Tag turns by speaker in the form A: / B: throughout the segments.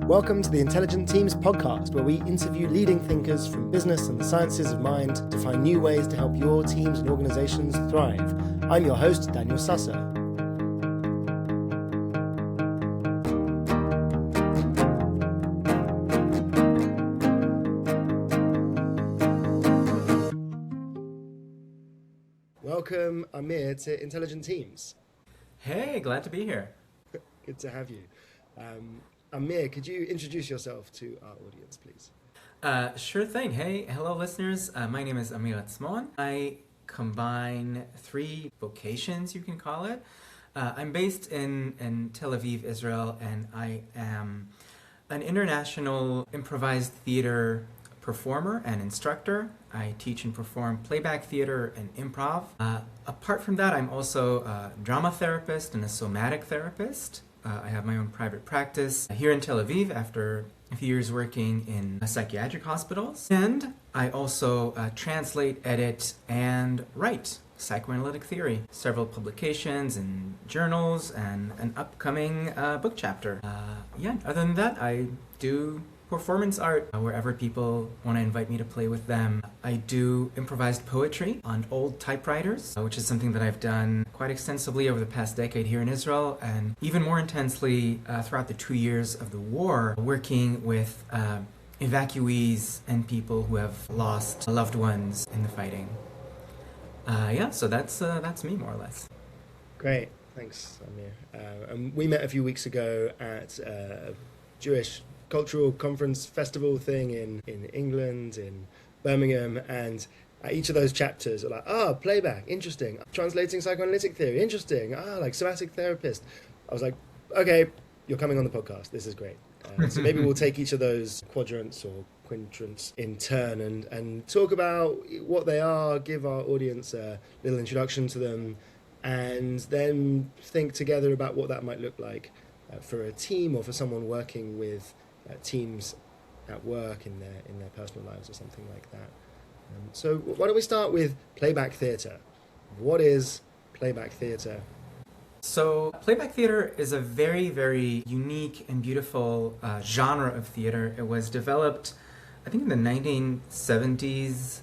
A: Welcome to the Intelligent Teams podcast, where we interview leading thinkers from business and the sciences of mind to find new ways to help your teams and organizations thrive. I'm your host, Daniel Susser. Welcome, Amir, to Intelligent Teams.
B: Hey, glad to be here.
A: Good to have you. Amir, could you introduce yourself to our audience, please?
B: Sure thing. Hey, hello listeners. My name is Amir Atzmon. I combine three vocations, you can call it. I'm based in Tel Aviv, Israel, and I am an international improvised theater performer and instructor. I teach and perform playback theater and improv. Apart from that, I'm also a drama therapist and a somatic therapist. I have my own private practice here in Tel Aviv after a few years working in psychiatric hospitals. And I also translate, edit, and write psychoanalytic theory. Several publications and journals and an upcoming book chapter. Other than that, I do performance art wherever people want to invite me to play with them. I do improvised poetry on old typewriters, which is something that I've done quite extensively over the past decade here in Israel, and even more intensely throughout the 2 years of the war, working with evacuees and people who have lost loved ones in the fighting. So that's me more or less.
A: Great, thanks, Amir. And we met a few weeks ago at a Jewish cultural conference festival thing in England, in Birmingham, and each of those chapters are like, playback, interesting, translating psychoanalytic theory, interesting, like somatic therapist. I was like, okay, you're coming on the podcast, this is great. So maybe we'll take each of those quadrants or quintrants in turn and talk about what they are, give our audience a little introduction to them, and then think together about what that might look like for a team or for someone working with teams at work in their personal lives or something like that. So why don't we start with playback theatre? What is playback theatre?
B: So playback theater is a very, very unique and beautiful genre of theater. It was developed, I think, in the 1970s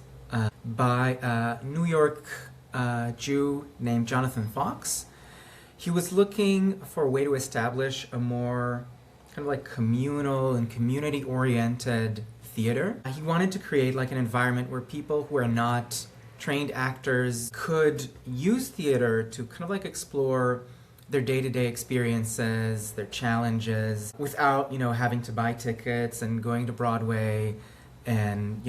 B: by a New York Jew named Jonathan Fox. He was looking for a way to establish a more kind of like communal and community-oriented theater. He wanted to create like an environment where people who are not trained actors could use theater to kind of like explore their day-to-day experiences, their challenges, without, having to buy tickets and going to Broadway, and,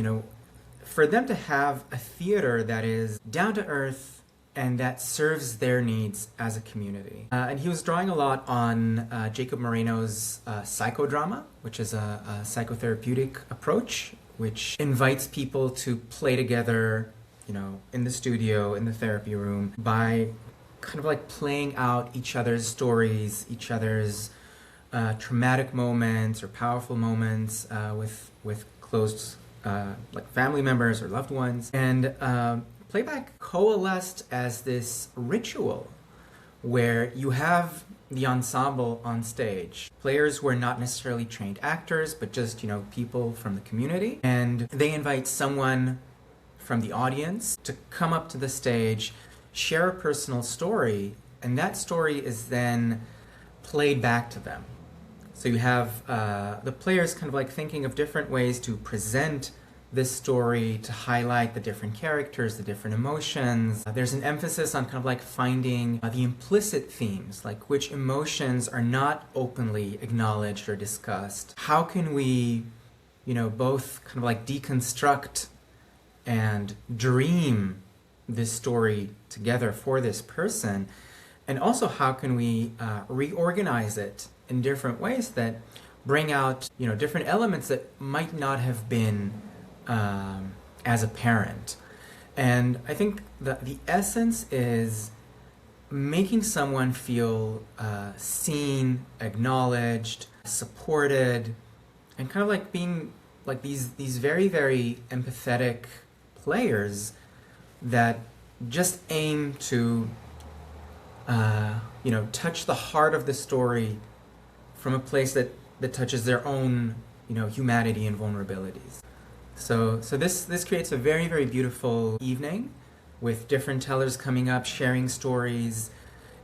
B: for them to have a theater that is down to earth and that serves their needs as a community. And he was drawing a lot on Jacob Moreno's psychodrama, which is a psychotherapeutic approach, which invites people to play together, in the studio, in the therapy room, by kind of like playing out each other's stories, each other's traumatic moments or powerful moments with close like family members or loved ones. And playback coalesced as this ritual where you have the ensemble on stage. Players who are not necessarily trained actors, but just, people from the community. And they invite someone from the audience to come up to the stage, share a personal story, and that story is then played back to them. So you have the players kind of like thinking of different ways to present this story, to highlight the different characters, the different emotions. There's an emphasis on kind of like finding the implicit themes, like which emotions are not openly acknowledged or discussed. How can we, both kind of like deconstruct and dream this story together for this person? And also, how can we reorganize it in different ways that bring out, different elements that might not have been as apparent. And I think the essence is making someone feel seen, acknowledged, supported, and kind of like being like these very, very empathetic players that just aim to touch the heart of the story from a place that that touches their own, humanity and vulnerabilities. So this creates a very, very beautiful evening with different tellers coming up, sharing stories,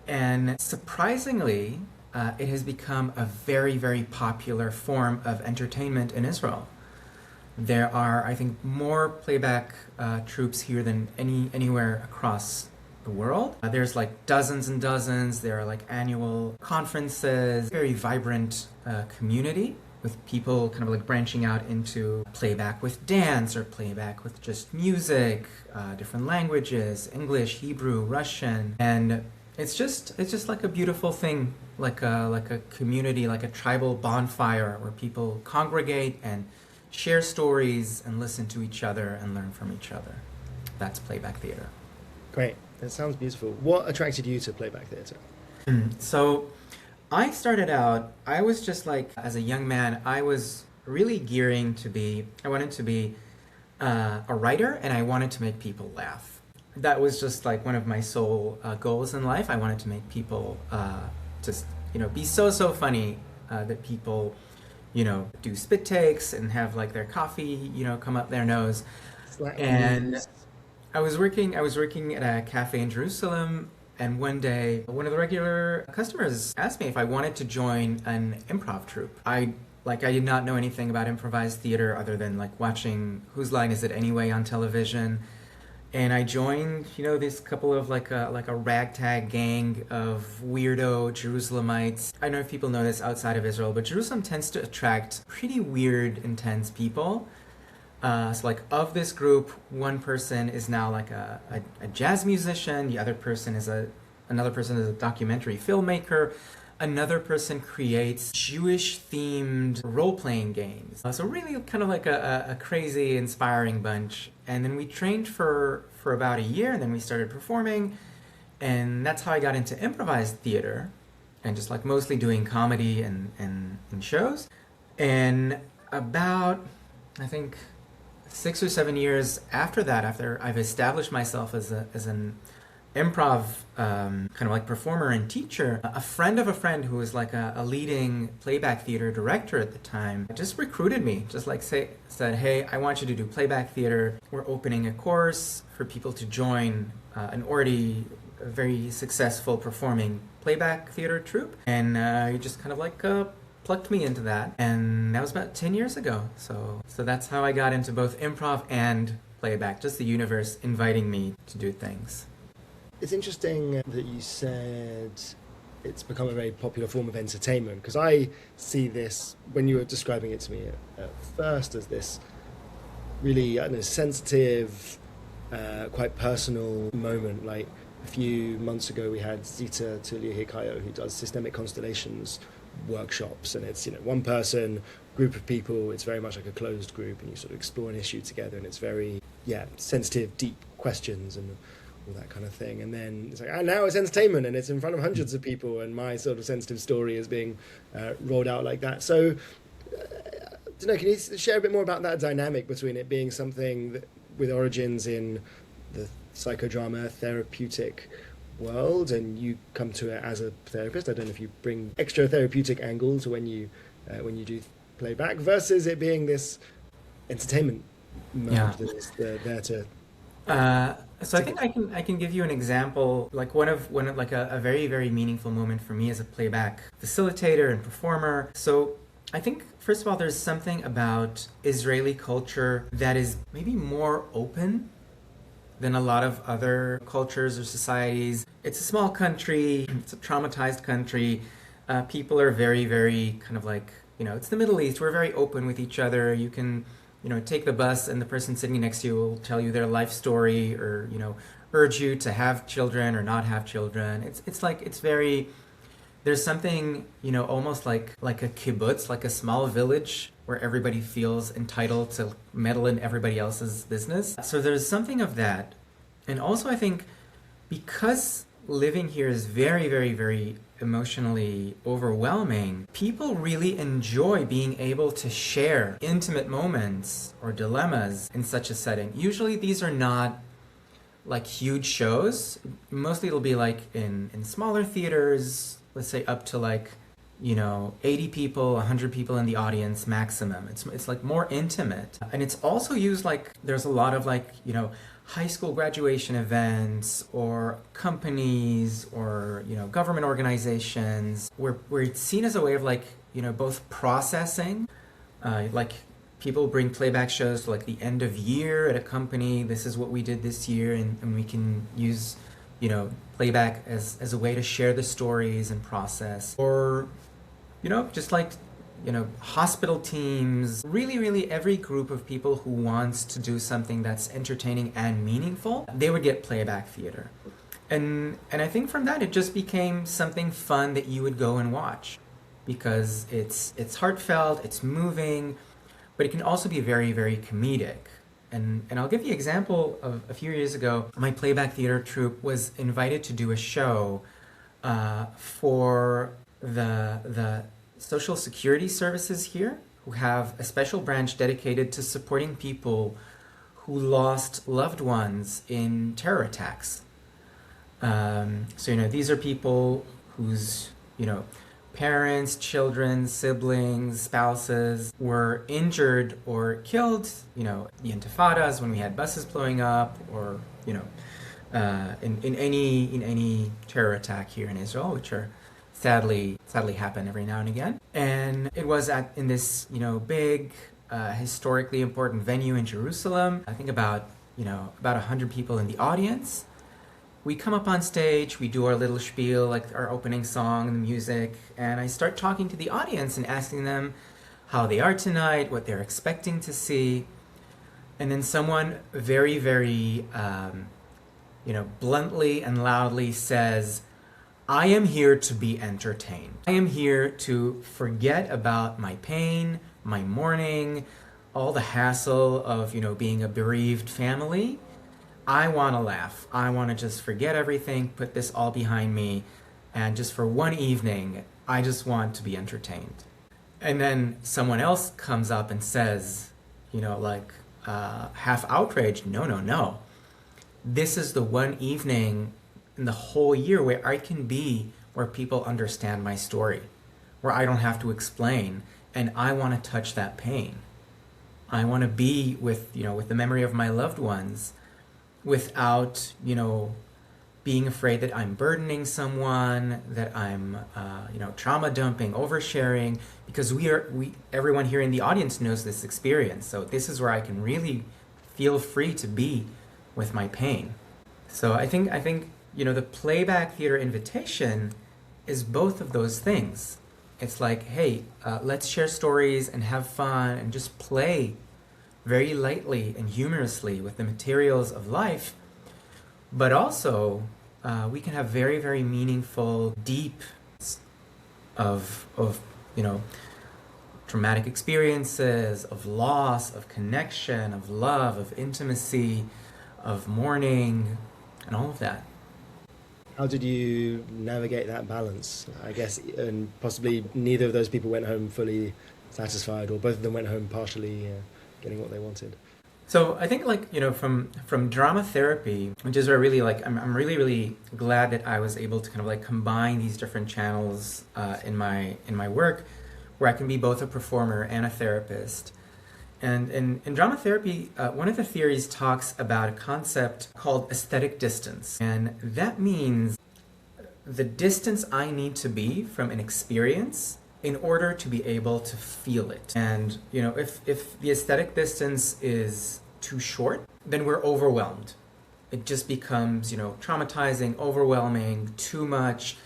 B: and surprisingly, it has become a very, very popular form of entertainment in Israel. There are, I think, more playback troupes here than anywhere across the world. There's like dozens and dozens. There are like annual conferences, very vibrant community with people kind of like branching out into playback with dance or playback with just music, different languages, English, Hebrew, Russian, and it's just like a beautiful thing, like a community, like a tribal bonfire where people congregate and share stories and listen to each other and learn from each other. That's playback theater.
A: Great. That sounds beautiful. What attracted you to playback theater?
B: So I started out, I was just like, as a young man, I was really I wanted to be a writer, and I wanted to make people laugh. That was just like one of my sole goals in life. I wanted to make people just, be so funny that people, do spit takes and have like their coffee, come up their nose. And I was working at a cafe in Jerusalem, and one day one of the regular customers asked me if I wanted to join an improv troupe. I did not know anything about improvised theater other than like watching Whose Line Is It Anyway on television. And I joined, this couple of like a ragtag gang of weirdo Jerusalemites. I don't know if people know this outside of Israel, but Jerusalem tends to attract pretty weird, intense people. So like of this group, one person is now like a jazz musician, the other person is another person is a documentary filmmaker, another person creates Jewish-themed role-playing games. So really kind of like a crazy, inspiring bunch. And then we trained for about a year, and then we started performing, and that's how I got into improvised theater, and just like mostly doing comedy and shows. And about, I think, 6 or 7 years after that, after I've established myself as an improv kind of like performer and teacher, a friend of a friend who was like a leading playback theater director at the time just recruited me, just like said, hey, I want you to do playback theater. We're opening a course for people to join an already very successful performing playback theater troupe. And he just kind of like plucked me into that, and that was about 10 years ago. So that's how I got into both improv and playback, just the universe inviting me to do things.
A: It's interesting that you said it's become a very popular form of entertainment, because I see this, when you were describing it to me at first, as this really, sensitive, quite personal moment. Like a few months ago we had Zita Tulia Hikayo, who does systemic constellations workshops, and it's one person, group of people. It's very much like a closed group, and you sort of explore an issue together, and it's very sensitive, deep questions and all that kind of thing. And then it's like, now it's entertainment, and it's in front of hundreds of people, and my sort of sensitive story is being rolled out like that. So can you share a bit more about that dynamic between it being something that, with origins in the psychodrama therapeutic world, and you come to it as a therapist? I don't know if you bring extra therapeutic angles when you do playback, versus it being this entertainment mode that is there to.
B: So I think I can give you an example, like one of like a very, very meaningful moment for me as a playback facilitator and performer. So I think, first of all, there's something about Israeli culture that is maybe more open than a lot of other cultures or societies. It's a small country, it's a traumatized country. People are very, very kind of like, it's the Middle East. We're very open with each other. You can, take the bus, and the person sitting next to you will tell you their life story, or, urge you to have children or not have children. It's like, it's very, there's something, almost like a kibbutz, like a small village where everybody feels entitled to meddle in everybody else's business. So there's something of that. And also I think because living here is very, very, very emotionally overwhelming, people really enjoy being able to share intimate moments or dilemmas in such a setting. Usually these are not like huge shows. Mostly it'll be like in smaller theaters, let's say up to like 80 people, 100 people in the audience maximum. It's like more intimate. And it's also used like, there's a lot of like, high school graduation events or companies or, government organizations where it's seen as a way of like, both processing, like people bring playback shows to like the end of year at a company. This is what we did this year, and we can use, playback as a way to share the stories and process. Or, just like, hospital teams, really every group of people who wants to do something that's entertaining and meaningful, they would get playback theater. And I think from that it just became something fun that you would go and watch, because it's heartfelt, it's moving, but it can also be very, very comedic. And I'll give you an example of a few years ago, my playback theater troupe was invited to do a show for the social security services here, who have a special branch dedicated to supporting people who lost loved ones in terror attacks. So, these are people whose, parents, children, siblings, spouses were injured or killed, the intifadas, when we had buses blowing up, or, in any terror attack here in Israel, which are sadly happen every now and again. And it was in this, big, historically important venue in Jerusalem. I think about 100 people in the audience. We come up on stage, we do our little spiel, like our opening song and the music, and I start talking to the audience and asking them how they are tonight, what they're expecting to see. And then someone very, very, bluntly and loudly says, "I am here to be entertained. I am here to forget about my pain, my mourning, all the hassle of, being a bereaved family. I want to laugh. I want to just forget everything, put this all behind me, and just for one evening, I just want to be entertained." And then someone else comes up and says, half outraged, no. This is the one evening in the whole year where I can be where people understand my story, where I don't have to explain, and I want to touch that pain. I want to be with the memory of my loved ones, without, being afraid that I'm burdening someone, that I'm, trauma dumping, oversharing, because everyone here in the audience knows this experience. So this is where I can really feel free to be with my pain. So I think, the playback theater invitation is both of those things. It's like, hey, let's share stories and have fun and just play very lightly and humorously with the materials of life, but also we can have very, very meaningful, deep of traumatic experiences, of loss, of connection, of love, of intimacy, of mourning, and all of that.
A: How did you navigate that balance? I guess, and possibly neither of those people went home fully satisfied, or both of them went home partially getting what they wanted.
B: So I think from drama therapy, which is where really I'm really glad that I was able to kind of combine these different channels in my work, where I can be both a performer and a therapist. And in drama therapy, one of the theories talks about a concept called aesthetic distance. And that means the distance I need to be from an experience in order to be able to feel it. And, if the aesthetic distance is too short, then we're overwhelmed. It just becomes, traumatizing, overwhelming, too much.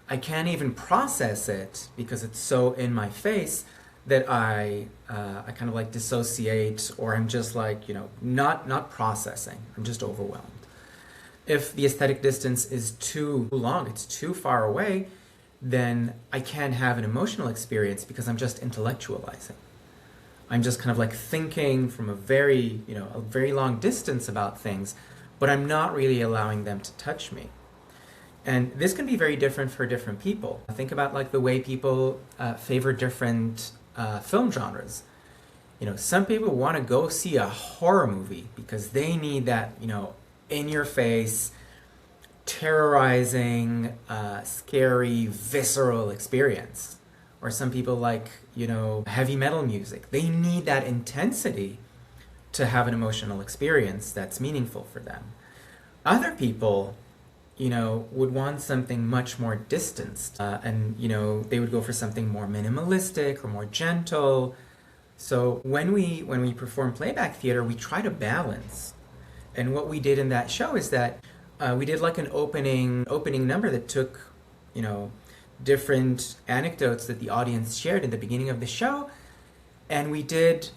B: I can't even process it because it's so in my face that I kind of dissociate, or I'm just not processing. I'm just overwhelmed. If the aesthetic distance is too long, it's too far away, then I can't have an emotional experience because I'm just intellectualizing. I'm just kind of thinking from a very long distance about things, but I'm not really allowing them to touch me. And this can be very different for different people. Think about the way people favor different film genres. Some people want to go see a horror movie because they need that, in your face, terrorizing, scary, visceral experience. or some people like, heavy metal music. They need that intensity to have an emotional experience that's meaningful for them. Other people, would want something much more distanced, and they would go for something more minimalistic or more gentle. So when we perform playback theater, we try to balance. And what we did in that show is that we did like an opening number that took, different anecdotes that the audience shared in the beginning of the show, and we did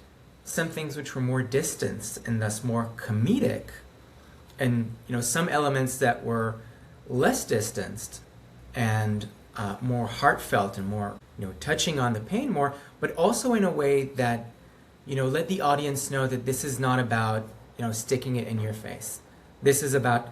B: some things which were more distanced and thus more comedic, and some elements that were less distanced and more heartfelt and more touching on the pain more, but also in a way that let the audience know that this is not about sticking it in your face. This is about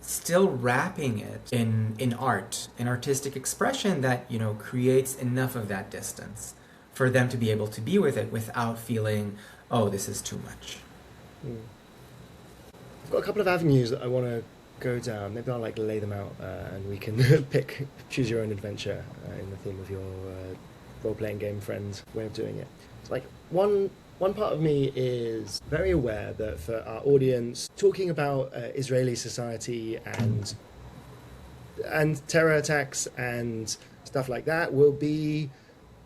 B: still wrapping it in art, in artistic expression that creates enough of that distance for them to be able to be with it without feeling, oh, this is too much.
A: I've got a couple of avenues that I want to go down. Maybe I'll lay them out and we can choose your own adventure in the theme of your role-playing game friends way of doing it. It's one part of me is very aware that for our audience, talking about Israeli society and terror attacks and stuff like that will be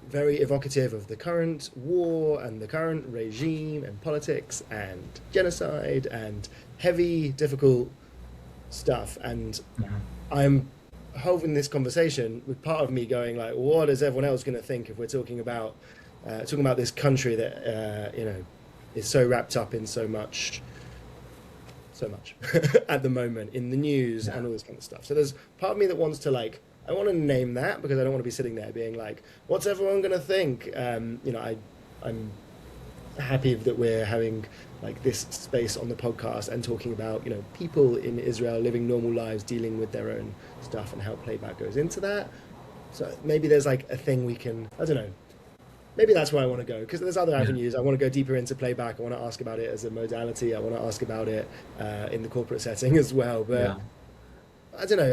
A: very evocative of the current war and the current regime and politics and genocide and heavy, difficult stuff. And I'm holding this conversation with part of me going what is everyone else going to think if we're talking about this country that is so wrapped up in so much at the moment in the news and all this kind of stuff. So there's part of me that wants to I want to name that because I don't want to be sitting there being what's everyone going to think? I'm happy that we're having this space on the podcast and talking about people in Israel living normal lives, dealing with their own stuff, and how Playback goes into that. So maybe there's a thing we can, I don't know. Maybe that's where I want to go, because there's other avenues. I want to go deeper into Playback. I want to ask about it as a modality. I want to ask about it in the corporate setting as well. But I don't know.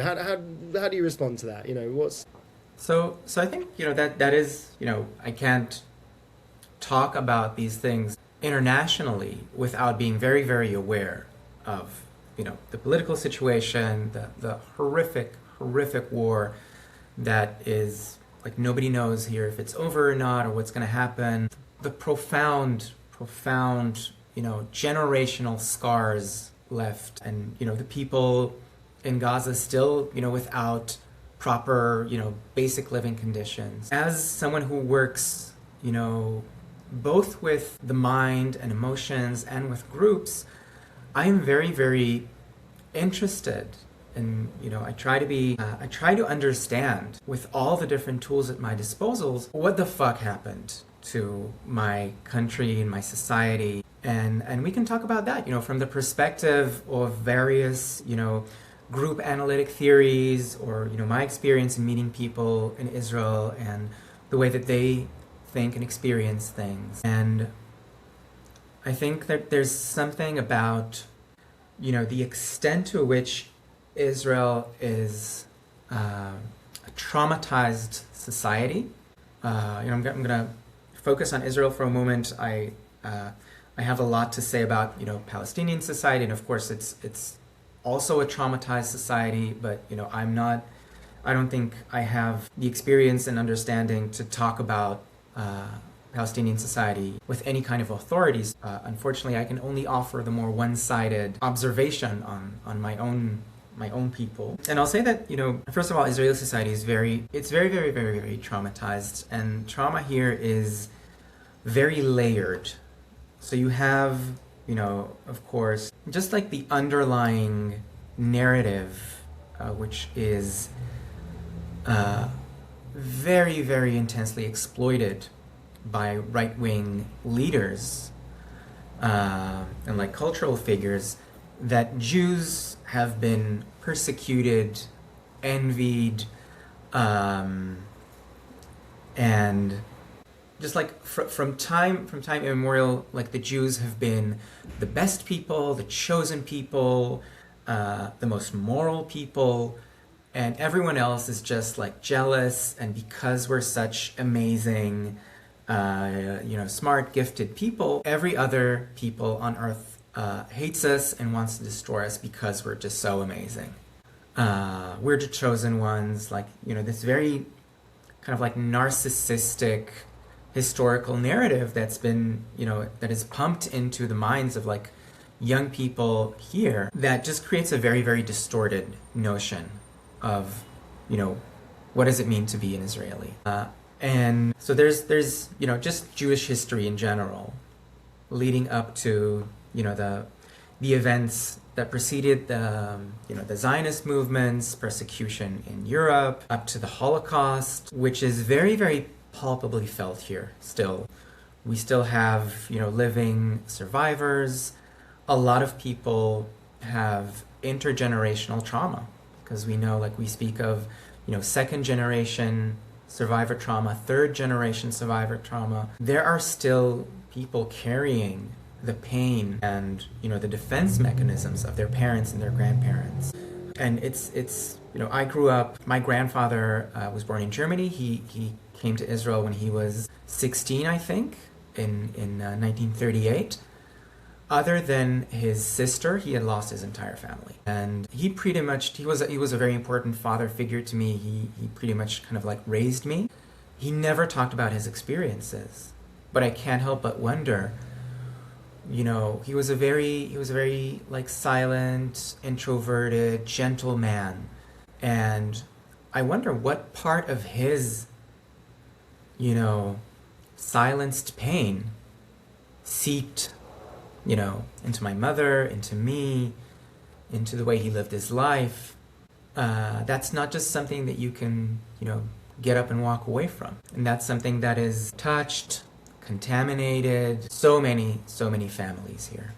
A: How do you respond to that? What's
B: so I think that is I can't talk about these things internationally without being very, very aware of the political situation, the horrific war that is. Nobody knows here if it's over or not or what's going to happen. The profound, generational scars left, and, the people in Gaza still, without proper, basic living conditions. As someone who works, both with the mind and emotions and with groups, I am very, very interested. And, I try to understand with all the different tools at my disposal, what the fuck happened to my country and my society. And we can talk about that, from the perspective of various, group analytic theories or, my experience in meeting people in Israel and the way that they think and experience things. And I think that there's something about, the extent to which Israel is a traumatized society. I'm going to focus on Israel for a moment. I have a lot to say about Palestinian society, and of course it's also a traumatized society. But I don't think I have the experience and understanding to talk about Palestinian society with any kind of authorities. Unfortunately, I can only offer the more one-sided observation on my own people. And I'll say that, first of all, Israeli society is very, very, very, very traumatized. And trauma here is very layered. So you have, of course, just the underlying narrative, which is very, very intensely exploited by right-wing leaders and cultural figures, that Jews have been persecuted, envied, and just from time immemorial, the Jews have been the best people, the chosen people, the most moral people, and everyone else is just like jealous, and because we're such amazing, smart, gifted people, every other people on earth hates us and wants to destroy us because we're just so amazing. We're the chosen ones, like, this very kind of like narcissistic historical narrative that's been, that is pumped into the minds of like young people here, that just creates a very, very distorted notion of, what does it mean to be an Israeli? And so there's just Jewish history in general, leading up to, the events that preceded the Zionist movements, persecution in Europe, up to the Holocaust, which is very, very palpably felt here still. We still have, living survivors. A lot of people have intergenerational trauma, because we know, like, we speak of, second generation survivor trauma, third generation survivor trauma. There are still people carrying the pain and, the defense mechanisms of their parents and their grandparents. And it's I grew up, my grandfather was born in Germany. He came to Israel when he was 16, I think, in 1938. Other than his sister, he had lost his entire family. And he was a very important father figure to me. He pretty much kind of like raised me. He never talked about his experiences. But I can't help but wonder, he was a very like silent, introverted, gentle man. And I wonder what part of his, silenced pain seeped, into my mother, into me, into the way he lived his life. That's not just something that you can, get up and walk away from. And that's something that is touched, contaminated so many families here.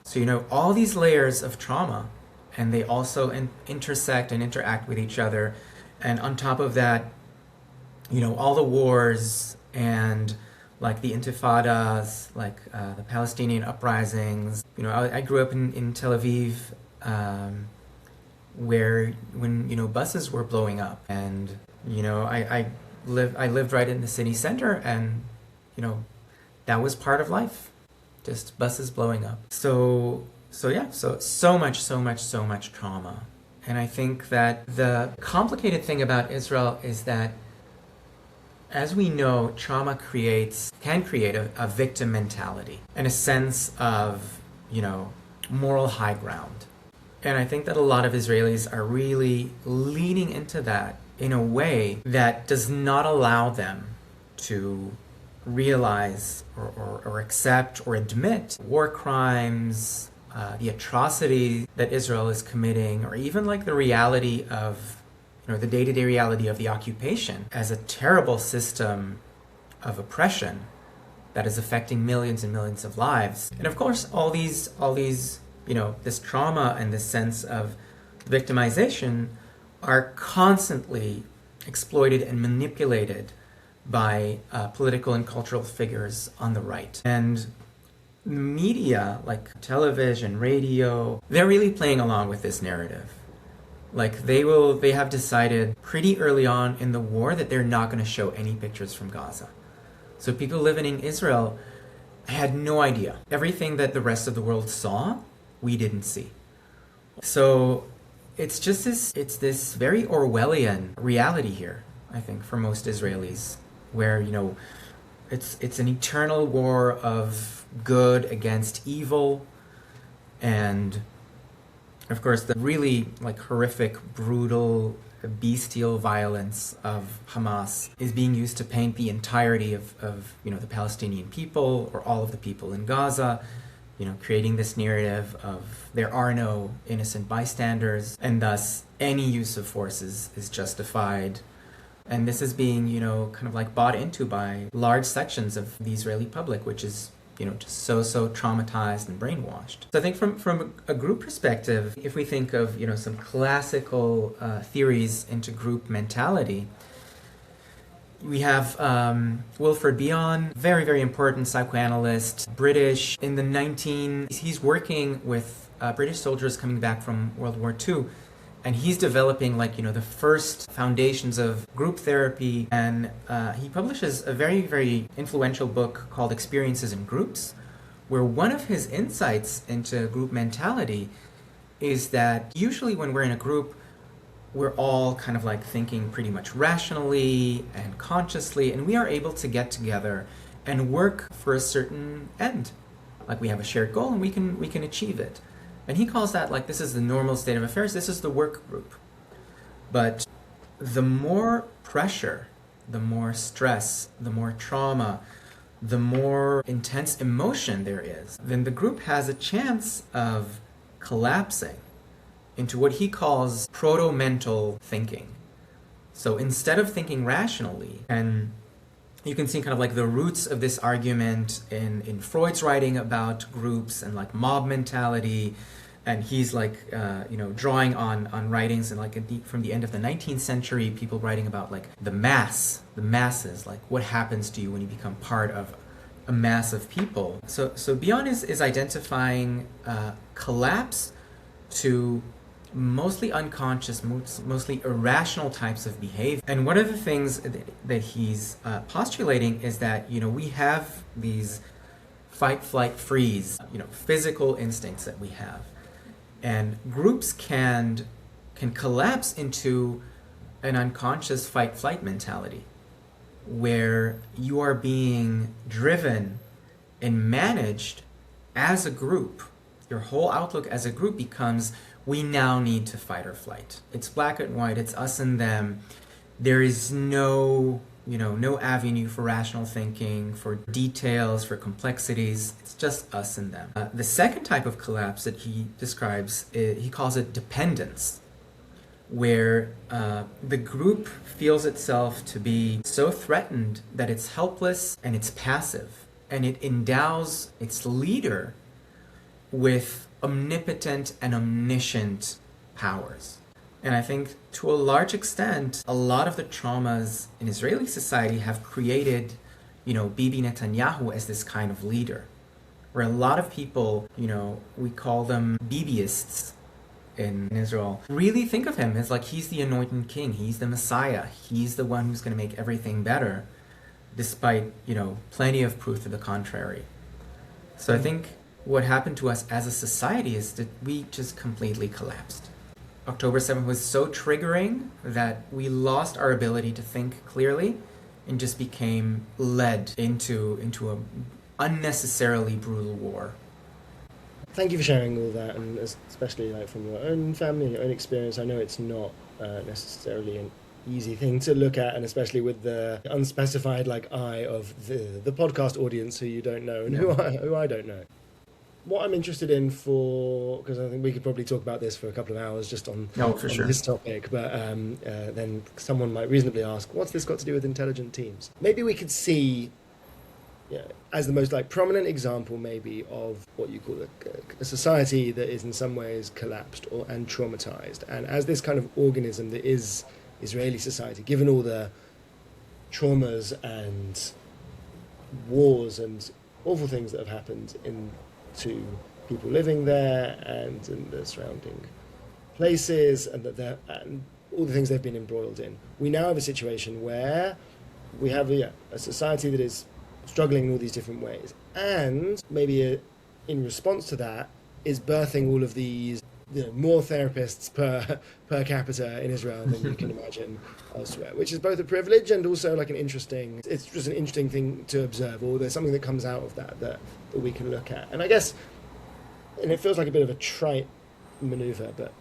B: So, all these layers of trauma, and they also intersect and interact with each other. And on top of that, all the wars and like the intifadas, like the Palestinian uprisings. I grew up in Tel Aviv, where when buses were blowing up, and I lived right in the city center, and that was part of life, just buses blowing up. So much trauma. And I think that the complicated thing about Israel is that, as we know, trauma can create a victim mentality and a sense of, moral high ground. And I think that a lot of Israelis are really leaning into that in a way that does not allow them to realize or accept or admit war crimes, the atrocity that Israel is committing, or even like the reality of the day-to-day reality of the occupation as a terrible system of oppression that is affecting millions and millions of lives. And of course, all these, this trauma and this sense of victimization are constantly exploited and manipulated by political and cultural figures on the right. And media, like television, radio, they're really playing along with this narrative. Like they have decided pretty early on in the war that they're not going to show any pictures from Gaza. So people living in Israel had no idea. Everything that the rest of the world saw, we didn't see. So it's just this very Orwellian reality here, I think, for most Israelis, where, it's an eternal war of good against evil, and of course, the really horrific, brutal, bestial violence of Hamas is being used to paint the entirety of the Palestinian people, or all of the people in Gaza, creating this narrative of there are no innocent bystanders, and thus any use of force is justified. And this is being, bought into by large sections of the Israeli public, which is just so traumatized and brainwashed. So I think from a group perspective, if we think of, some classical theories into group mentality, we have Wilfred Bion, very, very important psychoanalyst, British. In the he's working with British soldiers coming back from World War II, And he's developing the first foundations of group therapy. And he publishes a very, very influential book called Experiences in Groups, where one of his insights into group mentality is that usually when we're in a group, we're all kind of thinking pretty much rationally and consciously, and we are able to get together and work for a certain end. We have a shared goal and we can achieve it. And he calls that this is the normal state of affairs, this is the work group. But the more pressure, the more stress, the more trauma, the more intense emotion there is, then the group has a chance of collapsing into what he calls proto-mental thinking. So instead of thinking rationally, and you can see kind of the roots of this argument in Freud's writing about groups and mob mentality, and he's drawing on writings and from the end of the 19th century, people writing about the masses, what happens to you when you become part of a mass of people. So Bion is identifying collapse to mostly unconscious, mostly irrational types of behavior. And one of the things that he's postulating is that, we have these fight, flight, freeze, physical instincts that we have. And groups can collapse into an unconscious fight, flight mentality, where you are being driven and managed as a group. Your whole outlook as a group becomes, we now need to fight or flight. It's black and white, it's us and them. There is no avenue for rational thinking, for details, for complexities. It's just us and them. The second type of collapse that he describes, he calls it dependence, where the group feels itself to be so threatened that it's helpless and it's passive, and it endows its leader with omnipotent and omniscient powers. And I think to a large extent, a lot of the traumas in Israeli society have created, Bibi Netanyahu as this kind of leader, where a lot of people, we call them Bibyists in Israel, really think of him as he's the anointed king, he's the Messiah, he's the one who's going to make everything better, despite, plenty of proof to the contrary. So I think what happened to us as a society is that we just completely collapsed. October 7th was so triggering that we lost our ability to think clearly and just became led into a unnecessarily brutal war.
A: Thank you for sharing all that, and especially from your own family and your own experience. I know it's not necessarily an easy thing to look at, and especially with the unspecified eye of the podcast audience who you don't know and who I don't know. What I'm interested in because I think we could probably talk about this for a couple of hours just on this topic, but then someone might reasonably ask, what's this got to do with intelligent teams? Maybe we could see, as the most prominent example maybe of what you call a society that is in some ways collapsed and traumatized, and as this kind of organism that is Israeli society, given all the traumas and wars and awful things that have happened to people living there and in the surrounding places, and and all the things they've been embroiled in. We now have a situation where we have a society that is struggling in all these different ways, and maybe in response to that is birthing all of these more therapists per capita in Israel than you can imagine elsewhere, which is both a privilege and also it's just an interesting thing to observe, or there's something that comes out of that we can look at. And I guess, and it feels like a bit of a trite maneuver, but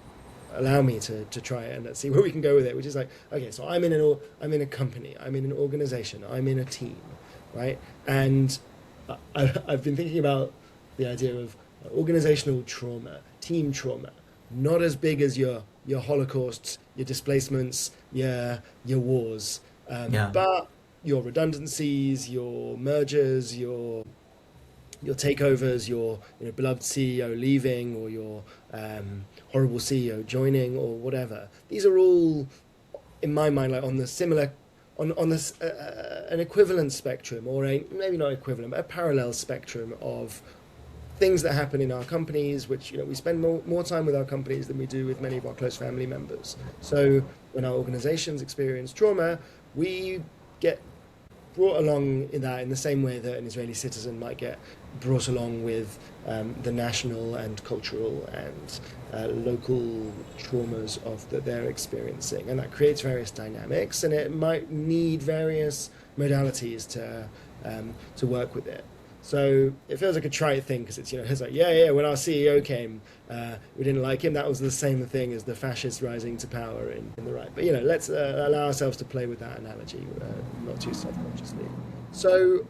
A: allow me to try it and let's see where we can go with it, which is okay, so I'm in a company, I'm in an organization, I'm in a team, right? And I've been thinking about the idea of organizational trauma, team trauma, not as big as your holocausts, your displacements, your wars, but your redundancies, your mergers, your takeovers, your beloved CEO leaving, or your horrible CEO joining, or whatever. These are all, in my mind, on the similar, on this an equivalent spectrum, or maybe not equivalent, but a parallel spectrum of things that happen in our companies, which, you know, we spend more time with our companies than we do with many of our close family members. So when our organizations experience trauma, we get brought along in that in the same way that an Israeli citizen might get brought along with the national and cultural and local traumas that they're experiencing. And that creates various dynamics, and it might need various modalities to work with it. So it feels like a trite thing because it's, you know, it's like, when our CEO came, we didn't like him. That was the same thing as the fascists rising to power in the right. But, you know, let's allow ourselves to play with that analogy, not too self-consciously. So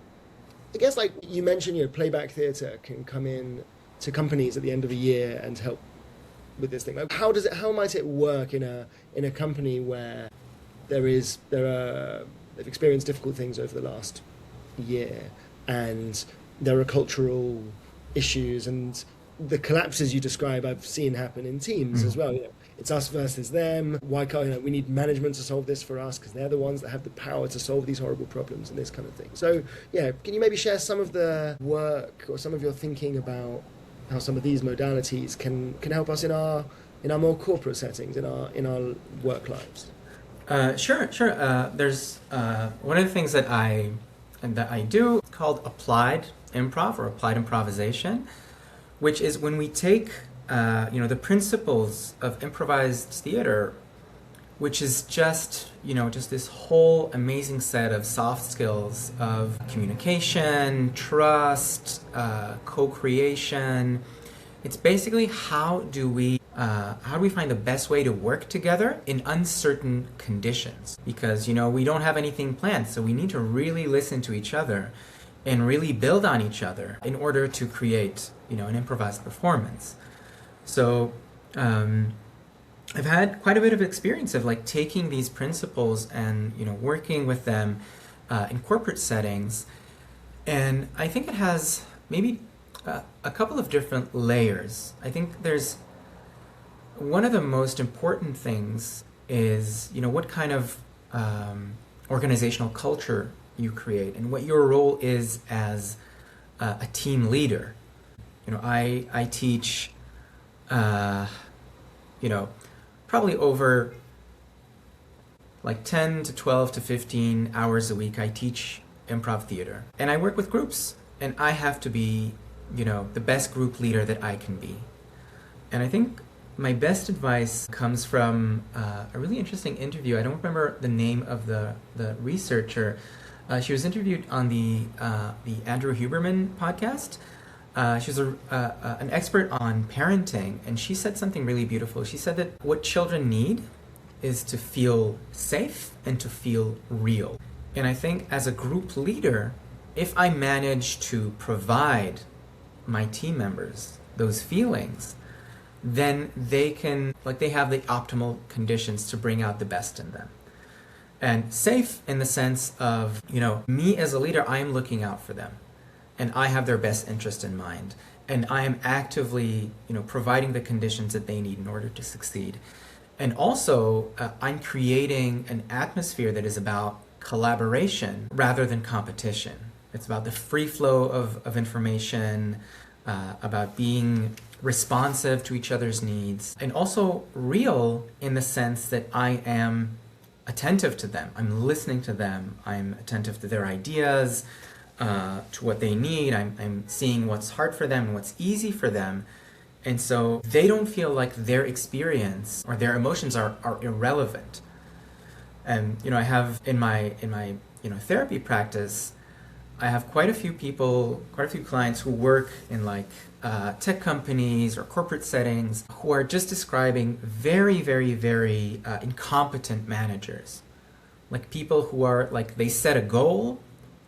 A: I guess, like you mentioned, you know, playback theatre can come in to companies at the end of a year and help with this thing. Like, how might it work in a company where they've experienced difficult things over the last year, and there are cultural issues and the collapses you describe I've seen happen in teams as well. You know, it's us versus them. Why can't, you know, we need management to solve this for us because they're the ones that have the power to solve these horrible problems and this kind of thing. So yeah, can you maybe share some of the work or some of your thinking about how some of these modalities can help us in our more corporate settings, in our work lives?
B: Sure. There's one of the things that I do called applied improv or applied improvisation, which is when we take the principles of improvised theater, which is just this whole amazing set of soft skills of communication, trust, co-creation. It's basically how do we find the best way to work together in uncertain conditions? Because, we don't have anything planned, so we need to really listen to each other and really build on each other in order to create, an improvised performance. So I've had quite a bit of experience of like taking these principles and, working with them in corporate settings. And I think it has maybe a couple of different layers. I think there's one of the most important things is, what kind of organizational culture you create and what your role is as a team leader. I teach, probably over like 10 to 12 to 15 hours a week, I teach improv theater. And I work with groups, and I have to be, the best group leader that I can be. And I think my best advice comes from a really interesting interview. I don't remember the name of the researcher. She was interviewed on the Andrew Huberman podcast. She was an expert on parenting, and she said something really beautiful. She said that what children need is to feel safe and to feel real. And I think as a group leader, if I manage to provide my team members those feelings, then they have the optimal conditions to bring out the best in them. And safe in the sense of, me as a leader, I am looking out for them. And I have their best interest in mind. And I am actively, providing the conditions that they need in order to succeed. And also, I'm creating an atmosphere that is about collaboration rather than competition. It's about the free flow of information, about being responsive to each other's needs, and also real in the sense that I am attentive to them. I'm listening to them. I'm attentive to their ideas, to what they need. I'm seeing what's hard for them and what's easy for them. And so they don't feel like their experience or their emotions are irrelevant. And, I have in my therapy practice, I have quite a few clients who work in like tech companies or corporate settings who are just describing very, very, very incompetent managers. Like people who are like, they set a goal,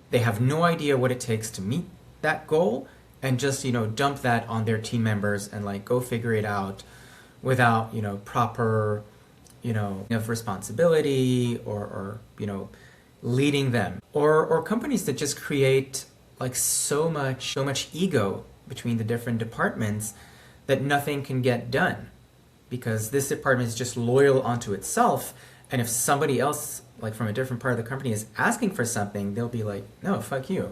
B: they have no idea what it takes to meet that goal, and just, dump that on their team members and like go figure it out without, proper, of responsibility or leading them. Or companies that just create like so much ego between the different departments that nothing can get done because this department is just loyal onto itself, and if somebody else like from a different part of the company is asking for something, they'll be like, no, fuck you.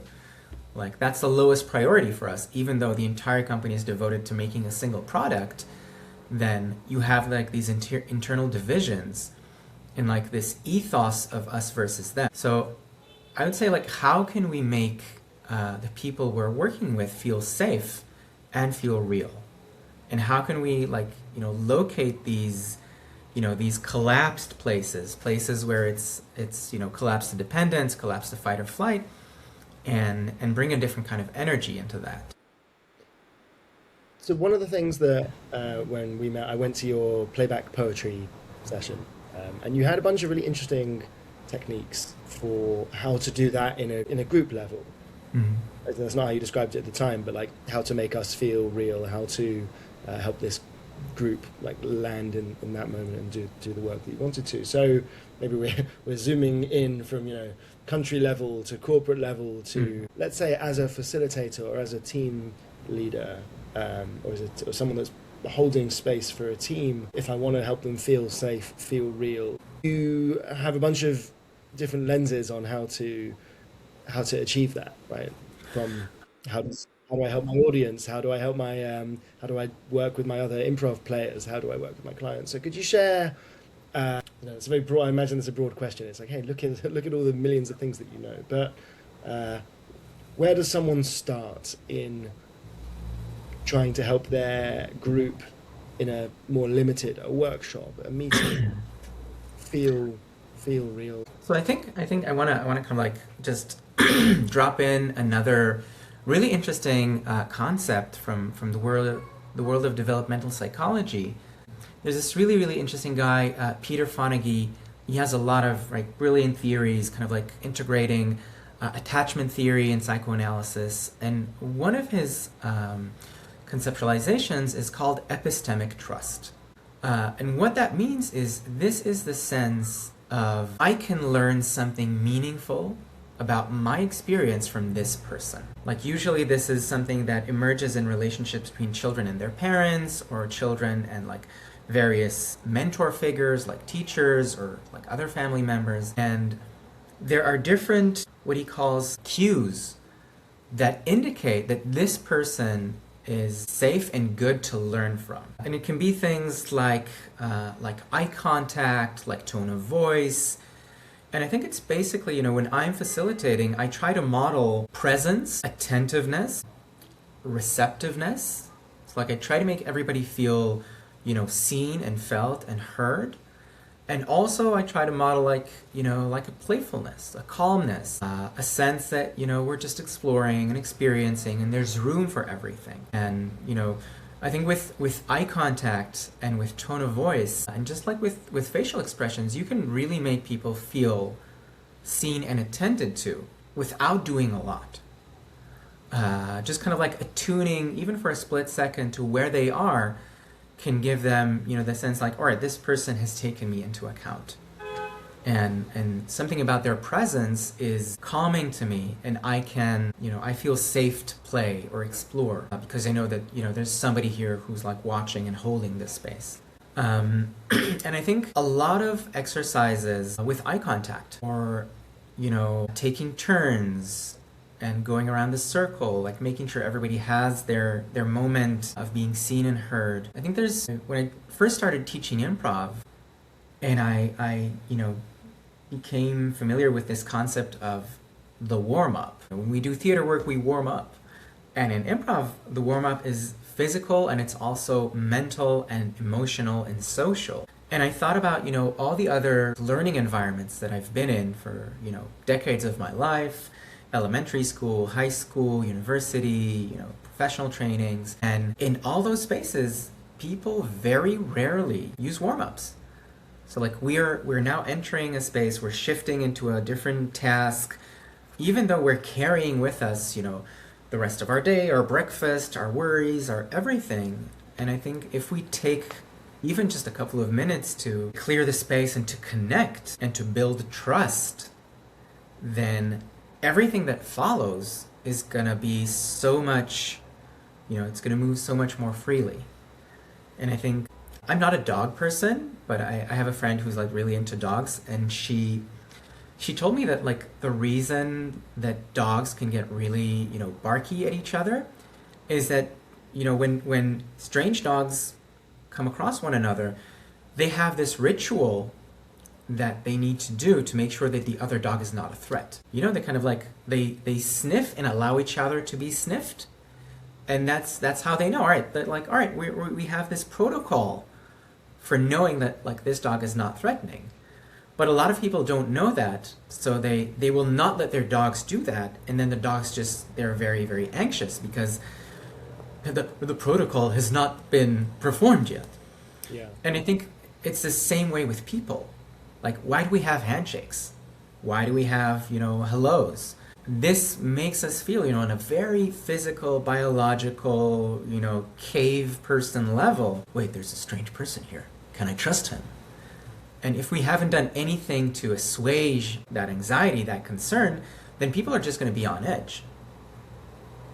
B: Like that's the lowest priority for us, even though the entire company is devoted to making a single product. Then you have like these internal divisions and like this ethos of us versus them. So I would say, like, how can we make the people we're working with feel safe and feel real? And how can we, like, locate these, these collapsed places where it's collapsed to dependence, collapsed to fight or flight, and bring a different kind of energy into that.
A: So one of the things that when we met, I went to your playback poetry session, and you had a bunch of really interesting techniques for how to do that in a group level.
B: Mm-hmm.
A: That's not how you described it at the time, but like how to make us feel real, how to help this group like land in that moment and do the work that you wanted to. So maybe we're zooming in from country level to corporate level to let's say as a facilitator or as a team leader, or someone that's holding space for a team. If I want to help them feel safe, feel real, you have a bunch of different lenses on how to achieve that, right? From how do I help my audience? How do I help my how do I work with my other improv players? How do I work with my clients? So could you share? It's a very broad. I imagine it's a broad question. It's like, hey, look at all the millions of things that you know. But where does someone start in trying to help their group in a more limited, a workshop, a meeting, feel real?
B: So I think I wanna kind of like just drop in another really interesting concept from the world of developmental psychology. There's this really interesting guy, Peter Fonagy. He has a lot of brilliant theories, kind of like integrating attachment theory and psychoanalysis. And one of his conceptualizations is called epistemic trust. And what that means is this is the sense of I can learn something meaningful about my experience from this person. Like usually this is something that emerges in relationships between children and their parents, or children and like various mentor figures like teachers or like other family members. And there are different, what he calls cues, that indicate that this person is safe and good to learn from. And it can be things like eye contact, like tone of voice. And I think it's basically, when I'm facilitating, I try to model presence, attentiveness, receptiveness. It's like I try to make everybody feel, seen and felt and heard. And also I try to model like a playfulness, a calmness, a sense that, we're just exploring and experiencing and there's room for everything. And, I think with eye contact and with tone of voice and just like with facial expressions, you can really make people feel seen and attended to without doing a lot. Just kind of like attuning, even for a split second, to where they are can give them, the sense like, all right, this person has taken me into account. And something about their presence is calming to me, and I can, I feel safe to play or explore because I know that, there's somebody here who's like watching and holding this space. And I think a lot of exercises with eye contact or, taking turns and going around the circle, like making sure everybody has their moment of being seen and heard. I think when I first started teaching improv and I became familiar with this concept of the warm-up. When we do theater work, we warm up. And in improv, the warm-up is physical and it's also mental and emotional and social. And I thought about, all the other learning environments that I've been in for, decades of my life, elementary school, high school, university, professional trainings. And in all those spaces, people very rarely use warm-ups. So like we're now entering a space, we're shifting into a different task, even though we're carrying with us, the rest of our day, our breakfast, our worries, our everything. And I think if we take even just a couple of minutes to clear the space and to connect and to build trust, then everything that follows is gonna be so much, it's gonna move so much more freely. And I think I'm not a dog person, but I have a friend who's like really into dogs, and she she told me that like the reason that dogs can get really, barky at each other is that, when strange dogs come across one another, they have this ritual that they need to do to make sure that the other dog is not a threat. They kind of like, they sniff and allow each other to be sniffed. And that's how they know, all right, that like, all right, we have this protocol for knowing that like this dog is not threatening. But a lot of people don't know that, so they will not let their dogs do that, and then the dogs they're very, very anxious because the protocol has not been performed yet.
A: Yeah.
B: And I think it's the same way with people. Like, why do we have handshakes? Why do we have, hellos? This makes us feel, on a very physical, biological, cave person level, wait, there's a strange person here. Can I trust him? And if we haven't done anything to assuage that anxiety, that concern, then people are just going to be on edge,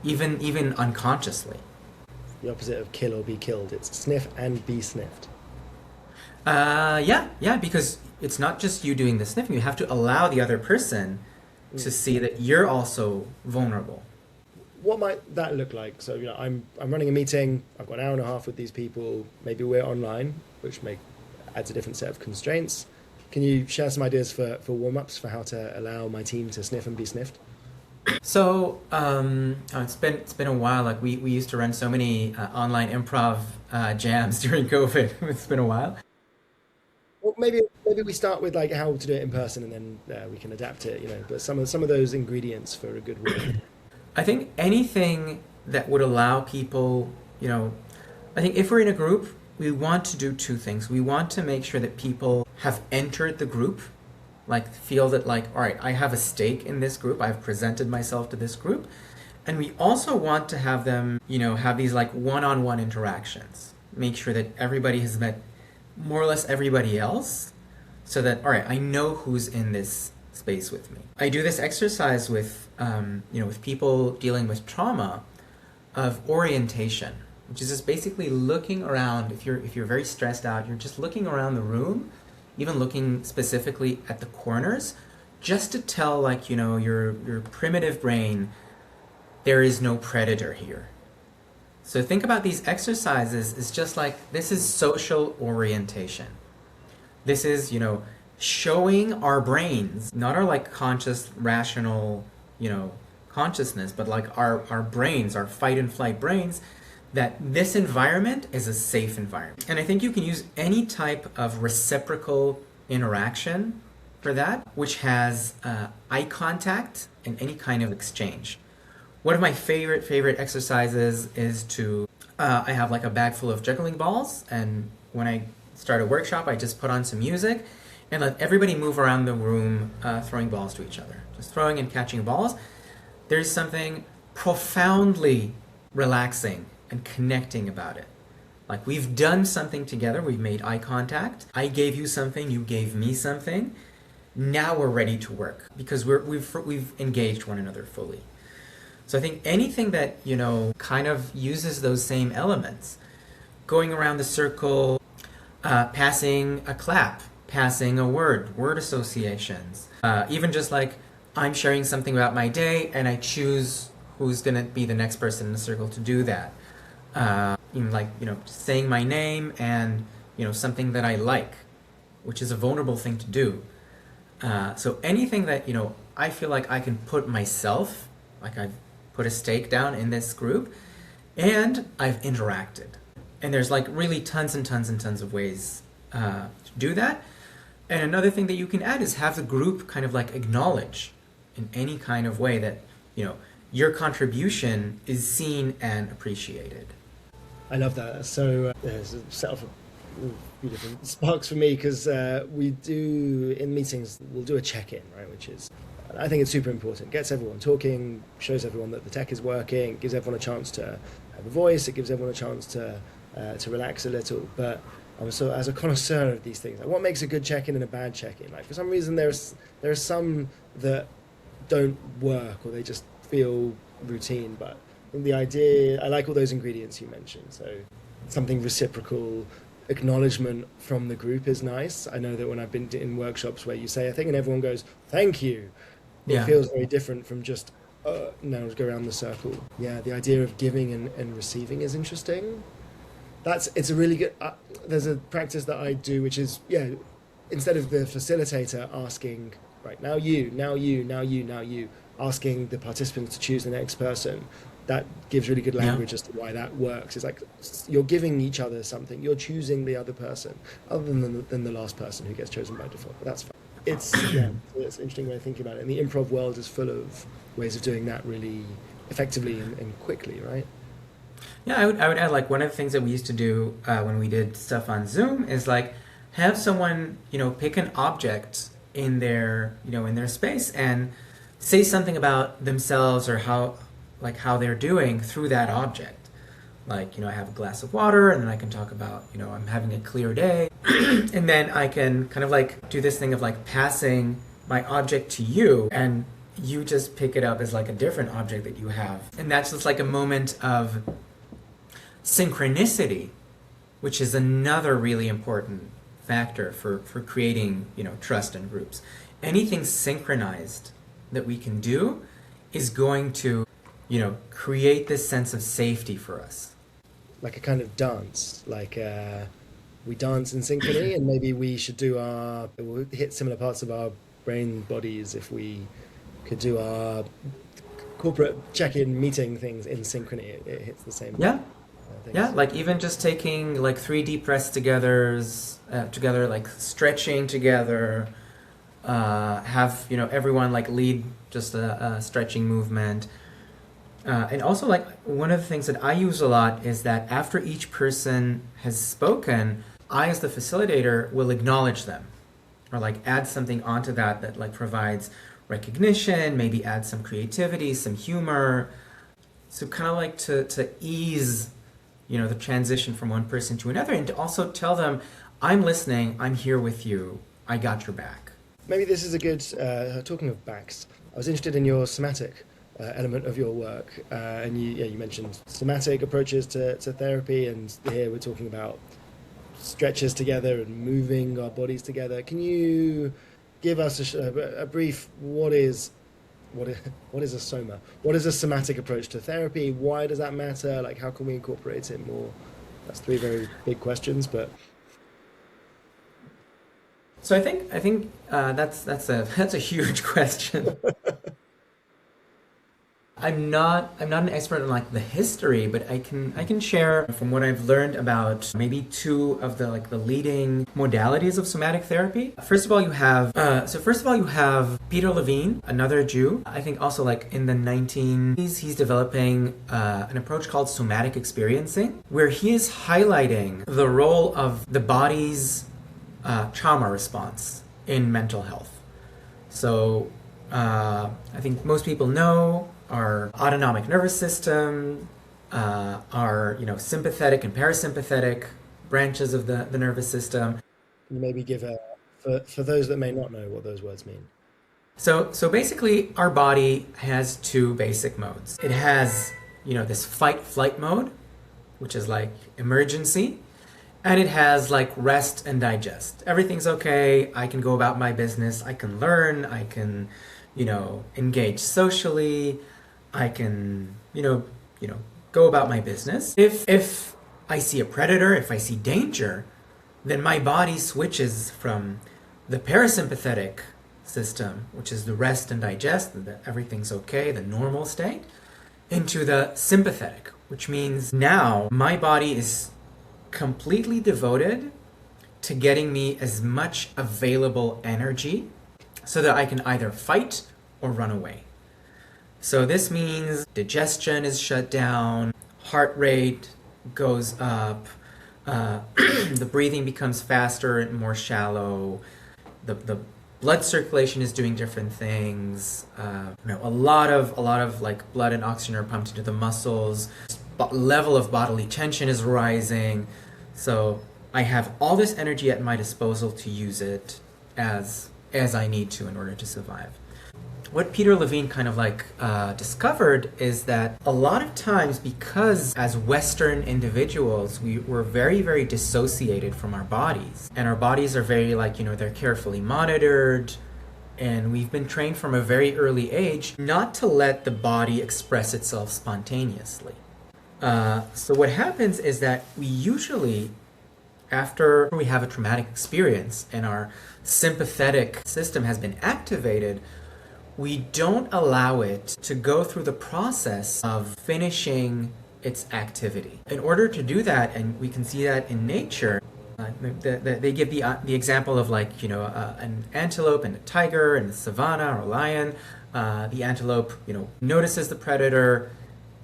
B: even unconsciously.
A: The opposite of kill or be killed. It's sniff and be sniffed.
B: Yeah, because it's not just you doing the sniffing. You have to allow the other person to see that you're also vulnerable.
A: What might that look like? So, I'm running a meeting. I've got an hour and a half with these people. Maybe we're online, which adds a different set of constraints. Can you share some ideas for warm-ups for how to allow my team to sniff and be sniffed?
B: So it's been a while. Like we used to run so many online improv jams during COVID. It's been a while.
A: Well, maybe we start with like how to do it in person, and then we can adapt it. But some of those ingredients for a good win.
B: I think anything that would allow people, I think if we're in a group, we want to do two things. We want to make sure that people have entered the group, like feel that like, all right, I have a stake in this group. I've presented myself to this group. And we also want to have them, have these like one-on-one interactions. Make sure that everybody has met more or less everybody else so that, all right, I know who's in this space with me. I do this exercise with, with people dealing with trauma of orientation, which is just basically looking around. If you're very stressed out, you're just looking around the room, even looking specifically at the corners, just to tell like, your primitive brain, there is no predator here. So think about these exercises as just like, this is social orientation. This is, showing our brains, not our like conscious, rational, consciousness, but like our brains, our fight and flight brains, that this environment is a safe environment. And I think you can use any type of reciprocal interaction for that, which has eye contact and any kind of exchange. One of my favorite exercises is to, I have like a bag full of juggling balls, and when I start a workshop, I just put on some music and let everybody move around the room throwing balls to each other. Just throwing and catching balls. There's something profoundly relaxing and connecting about it. Like we've done something together, we've made eye contact. I gave you something, you gave me something. Now we're ready to work because we've engaged one another fully. So I think anything that, kind of uses those same elements, going around the circle, passing a clap, passing a word associations, even just like I'm sharing something about my day and I choose who's going to be the next person in the circle to do that. Saying my name and, something that I like, which is a vulnerable thing to do. So anything that, I feel like I can put myself, like I've put a stake down in this group and I've interacted. And there's like really tons and tons and tons of ways to do that. And another thing that you can add is have the group kind of like acknowledge in any kind of way that, your contribution is seen and appreciated.
A: I love that. So there's a set of a few different sparks for me because we do, in meetings, we'll do a check-in, right, which is, I think it's super important. It gets everyone talking, shows everyone that the tech is working, gives everyone a chance to have a voice, it gives everyone a chance to relax a little. But also, as a connoisseur of these things, like what makes a good check-in and a bad check-in? Like for some reason, there are some that don't work or they just feel routine. But I think the idea, I like all those ingredients you mentioned. So something reciprocal, acknowledgement from the group is nice. I know that when I've been in workshops where you say a thing and everyone goes, thank you, it feels very different from just, now let's go around the circle. Yeah, the idea of giving and receiving is interesting. It's a really good, there's a practice that I do, which is, instead of the facilitator asking, right, now you, now you, now you, now you, asking the participants to choose the next person, that gives really good language as to why that works. It's like you're giving each other something. You're choosing the other person, other than the last person who gets chosen by default. But that's fine. It's it's an interesting way of thinking about it. And the improv world is full of ways of doing that really effectively and quickly, right?
B: Yeah, I would add, like, one of the things that we used to do when we did stuff on Zoom is, like, have someone, pick an object in their, in their space and say something about themselves or how they're doing through that object. Like, I have a glass of water, and then I can talk about, I'm having a clear day. And then I can kind of, like, do this thing of, like, passing my object to you, and you just pick it up as, like, a different object that you have. And that's just, like, a moment of synchronicity, which is another really important factor for creating, trust in groups. Anything synchronized that we can do is going to, create this sense of safety for us.
A: Like a kind of dance, like we dance in synchrony, and maybe we should we'll hit similar parts of our brain bodies if we could do our corporate check-in meeting things in synchrony. It hits the same.
B: Yeah. Like even just taking like 3 deep breaths together, like stretching together, have, everyone like lead just a stretching movement. And also, like, one of the things that I use a lot is that after each person has spoken, I, as the facilitator, will acknowledge them or, like, add something onto that like, provides recognition, maybe add some creativity, some humor. So kind of like to ease, the transition from one person to another, and to also tell them, I'm listening, I'm here with you, I got your back.
A: Maybe this is a good, talking of backs, I was interested in your somatic element of your work, and you mentioned somatic approaches to therapy, and here we're talking about stretches together and moving our bodies together. Can you give us a brief what is a soma? What is a somatic approach to therapy? Why does that matter? Like, how can we incorporate it more? That's 3 very big questions, but
B: so I think that's a huge question. I'm not an expert on like the history, but I can share from what I've learned about maybe 2 of the leading modalities of somatic therapy. First of all, you have Peter Levine, another Jew. I think also like in the 1980s, he's developing an approach called somatic experiencing, where he is highlighting the role of the body's trauma response in mental health. So I think most people know our autonomic nervous system, our sympathetic and parasympathetic branches of the nervous system.
A: Can you maybe give for those that may not know what those words mean?
B: So basically, our body has 2 basic modes. It has this fight-flight mode, which is like emergency, and it has like rest and digest. Everything's okay. I can go about my business. I can learn. I can engage socially. I can, go about my business. If I see a predator, if I see danger, then my body switches from the parasympathetic system, which is the rest and digest, that everything's okay, the normal state, into the sympathetic, which means now my body is completely devoted to getting me as much available energy so that I can either fight or run away. So this means digestion is shut down, heart rate goes up, the breathing becomes faster and more shallow, the blood circulation is doing different things, a lot of like blood and oxygen are pumped into the muscles, level of bodily tension is rising. So I have all this energy at my disposal to use it as I need to in order to survive. what Peter Levine kind of like discovered is that a lot of times, because as Western individuals, we're very, very dissociated from our bodies. And our bodies are very like, they're carefully monitored. And we've been trained from a very early age not to let the body express itself spontaneously. So what happens is that we usually, after we have a traumatic experience and our sympathetic system has been activated, we don't allow it to go through the process of finishing its activity. In order to do that, and we can see that in nature, they give the example of like, an antelope and a tiger and a savanna or a lion. The antelope, notices the predator,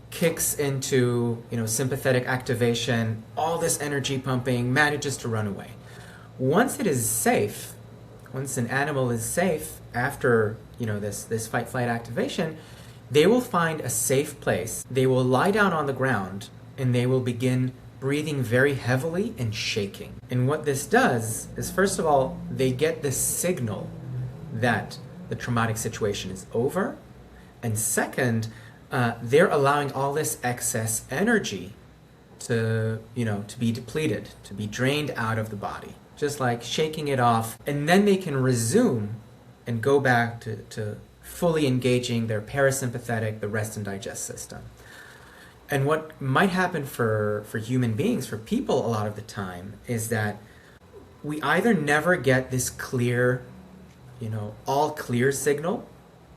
B: kicks into, sympathetic activation, all this energy pumping, manages to run away. Once it is safe, once an animal is safe after, this fight-flight activation, they will find a safe place. They will lie down on the ground and they will begin breathing very heavily and shaking. And what this does is, first of all, they get this signal that the traumatic situation is over. And second, they're allowing all this excess energy to be depleted, to be drained out of the body, just like shaking it off. And then they can resume and go back to fully engaging their parasympathetic, the rest and digest system. And what might happen for human beings, for people a lot of the time, is that we either never get this clear, all clear signal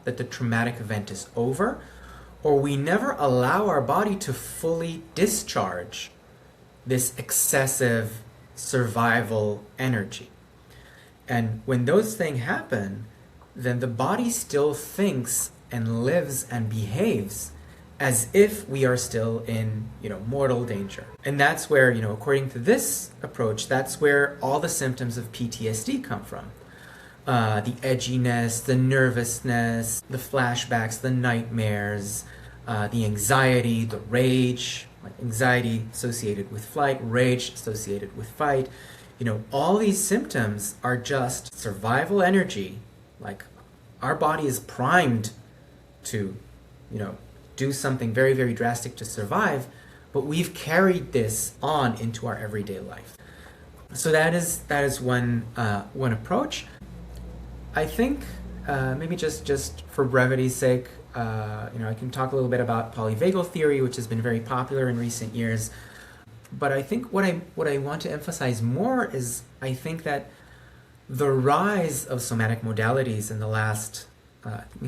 B: that the traumatic event is over, or we never allow our body to fully discharge this excessive survival energy. And when those things happen, then the body still thinks and lives and behaves as if we are still in, mortal danger. And that's where, according to this approach, that's where all the symptoms of PTSD come from. The edginess, the nervousness, the flashbacks, the nightmares, the anxiety, the rage, like anxiety associated with flight, rage associated with fight. All these symptoms are just survival energy. Like our body is primed to, do something very, very drastic to survive, but we've carried this on into our everyday life. So that is one approach. I think maybe just for brevity's sake, I can talk a little bit about polyvagal theory, which has been very popular in recent years. But I think what I want to emphasize more is I think that the rise of somatic modalities in the last,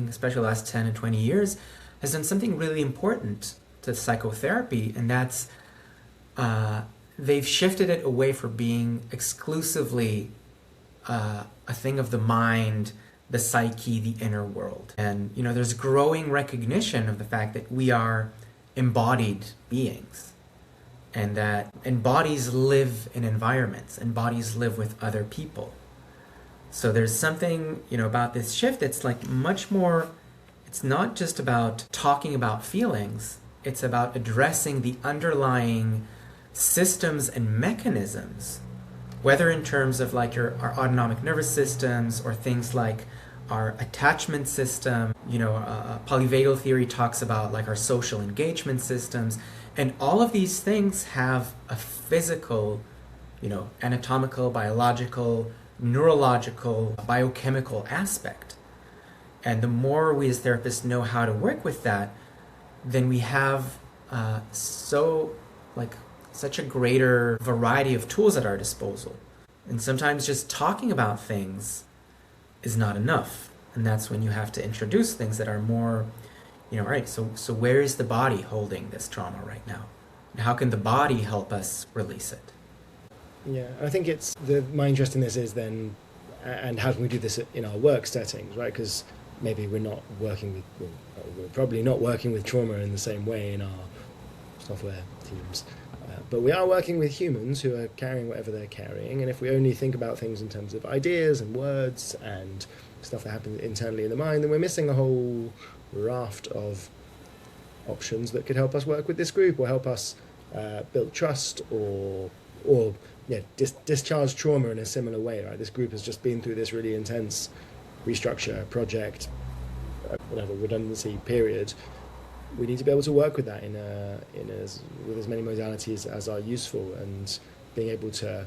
B: especially the last 10 and 20 years, has done something really important to psychotherapy, and that's they've shifted it away from being exclusively a thing of the mind, the psyche, the inner world. And, there's growing recognition of the fact that we are embodied beings, and bodies live in environments, and bodies live with other people. So there's something, about this shift that's like much more, it's not just about talking about feelings, it's about addressing the underlying systems and mechanisms, whether in terms of like our autonomic nervous systems or things like our attachment system. Polyvagal theory talks about like our social engagement systems, and all of these things have a physical, anatomical, biological, neurological, biochemical aspect. And the more we as therapists know how to work with that, then we have such a greater variety of tools at our disposal. And sometimes just talking about things is not enough. And that's when you have to introduce things that are more, all right, so where is the body holding this trauma right now? And how can the body help us release it?
A: Yeah, I think my interest in this is then, and how can we do this in our work settings, right? Because maybe we're probably not working with trauma in the same way in our software teams. But we are working with humans who are carrying whatever they're carrying, and if we only think about things in terms of ideas and words and stuff that happens internally in the mind, then we're missing a whole raft of options that could help us work with this group or help us build trust or discharge trauma in a similar way. Right? This group has just been through this really intense restructure project, whatever redundancy period, we need to be able to work with that with as many modalities as are useful, and being able to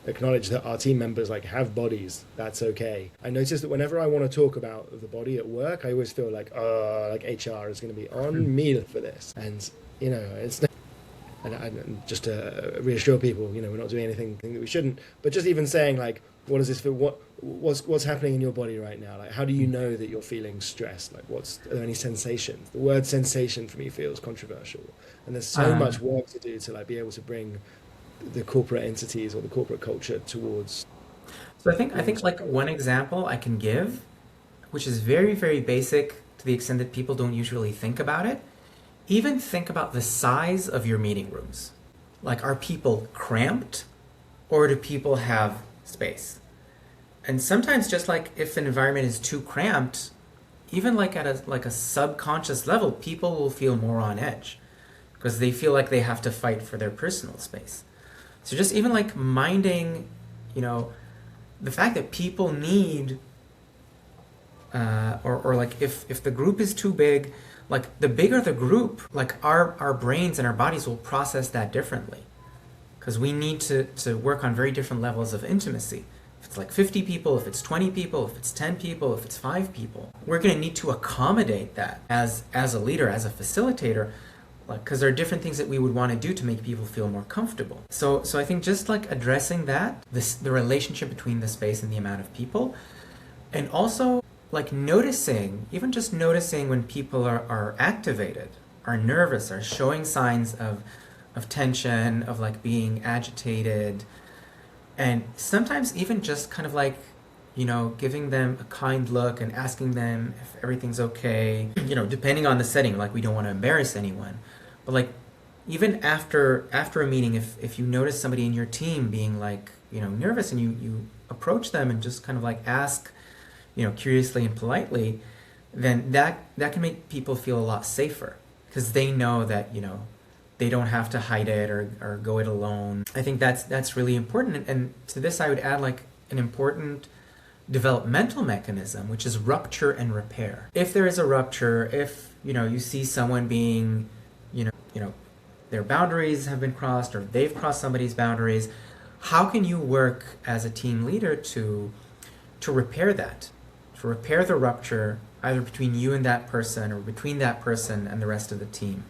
A: acknowledge that our team members like have bodies. That's okay. I notice that whenever I want to talk about the body at work, I always feel like HR is going to be on me for this, and it's not. And just to reassure people, we're not doing anything that we shouldn't. But just even saying like, what does this feel? What's happening in your body right now? Like, how do you know that you're feeling stressed? Like, are there any sensations? The word sensation for me feels controversial, and there's so much work to do to like be able to bring the corporate entities or the corporate culture towards.
B: So I think like one example I can give, which is very, very basic to the extent that people don't usually think about it. Even think about the size of your meeting rooms. Like, are people cramped, or do people have space? And sometimes just like if an environment is too cramped, even like at a subconscious level, people will feel more on edge because they feel like they have to fight for their personal space. So just even like minding, the fact that people need, or like if the group is too big, like the bigger the group, like our brains and our bodies will process that differently, because we need to work on very different levels of intimacy. If it's like 50 people, if it's 20 people, if it's 10 people, if it's 5 people, we're going to need to accommodate that as a leader, as a facilitator, because there are different things that we would want to do to make people feel more comfortable. So I think just like addressing that, the relationship between the space and the amount of people, and also like even just noticing when people are activated, are nervous, are showing signs of tension, of like being agitated, and sometimes even just kind of like, giving them a kind look and asking them if everything's okay, depending on the setting, like we don't want to embarrass anyone. But like even after a meeting, if you notice somebody in your team being like, nervous, and you approach them and just kind of like ask, curiously and politely, then that can make people feel a lot safer, because they know that, they don't have to hide it or go it alone. I think that's really important. And to this, I would add like an important developmental mechanism, which is rupture and repair. If there is a rupture, if, you see someone being, their boundaries have been crossed, or they've crossed somebody's boundaries, how can you work as a team leader to repair that? To repair the rupture, either between you and that person, or between that person and the rest of the team.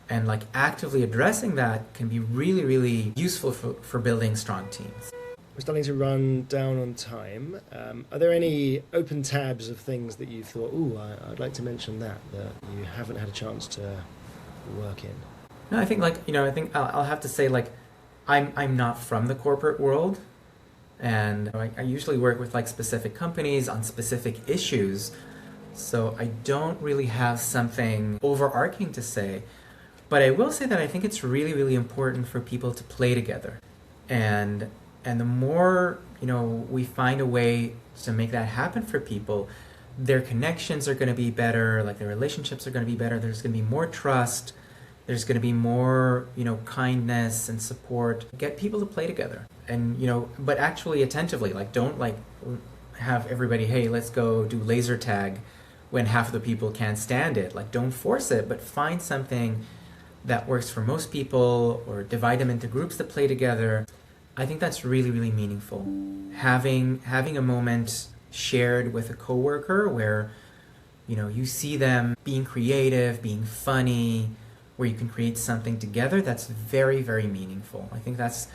B: And like actively addressing that can be really, really useful for building strong teams.
A: We're starting to run down on time. Are there any open tabs of things that you thought, I'd like to mention that you haven't had a chance to work in?
B: No, I think I'll have to say, like, I'm not from the corporate world. And I usually work with like specific companies on specific issues. So I don't really have something overarching to say. But I will say that I think it's really, really important for people to play together. And the more, we find a way to make that happen for people, their connections are going to be better, like their relationships are going to be better, there's going to be more trust, there's going to be more, kindness and support. Get people to play together. And, but actually attentively, like don't like have everybody, hey, let's go do laser tag when half of the people can't stand it. Like don't force it, but find something that works for most people, or divide them into groups that play together. I think that's really, really meaningful. Having a moment shared with a coworker where, you see them being creative, being funny, where you can create something together, that's very, very meaningful. I think that's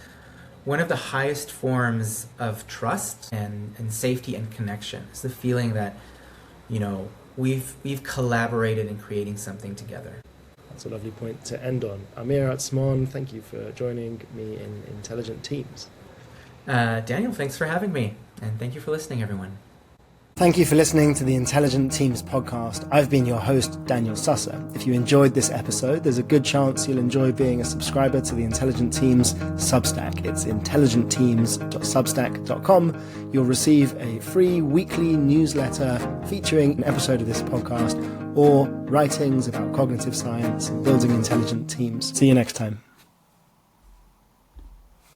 B: one of the highest forms of trust and safety and connection. It's the feeling that, we've collaborated in creating something together.
A: That's a lovely point to end on. Amir Atzmon, thank you for joining me in Intelligent Teams.
B: Daniel, thanks for having me, and thank you for listening, everyone.
A: Thank you for listening to the Intelligent Teams podcast. I've been your host, Daniel Susser. If you enjoyed this episode, there's a good chance you'll enjoy being a subscriber to the Intelligent Teams Substack. It's intelligentteams.substack.com. You'll receive a free weekly newsletter featuring an episode of this podcast, or writings about cognitive science and building intelligent teams. See you next time.